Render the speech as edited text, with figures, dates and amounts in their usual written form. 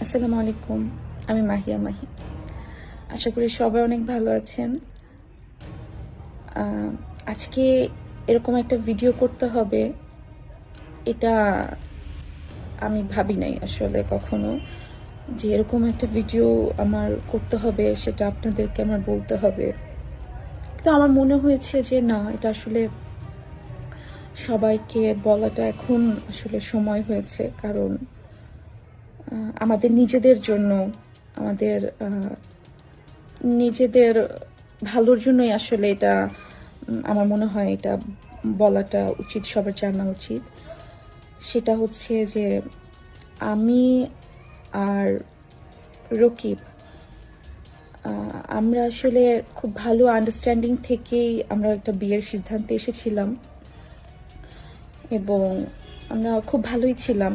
আসসালামু আলাইকুম। আমি মাহিয়া মাহি। আশা করি সবাই অনেক ভালো আছেন। আজকে এরকম একটা ভিডিও করতে হবে, এটা আমি ভাবি নাই আসলে কখনো, যে এরকম একটা ভিডিও আমার করতে হবে, সেটা আপনাদেরকে আমার বলতে হবে। তো আমার মনে হয়েছে যে না, এটা আসলে সবাইকে বলাটা এখন আসলে সময় হয়েছে। কারণ আমাদের নিজেদের জন্য, আমাদের নিজেদের ভালোর জন্যই আসলে এটা, আমার মনে হয় এটা বলাটা উচিত, সবার জানা উচিত। সেটা হচ্ছে যে আমি আর রকিব, আমরা আসলে খুব ভালো আন্ডারস্ট্যান্ডিং থেকেই আমরা একটা বিয়ের সিদ্ধান্তে এসেছিলাম এবং আমরা খুব ভালোই ছিলাম।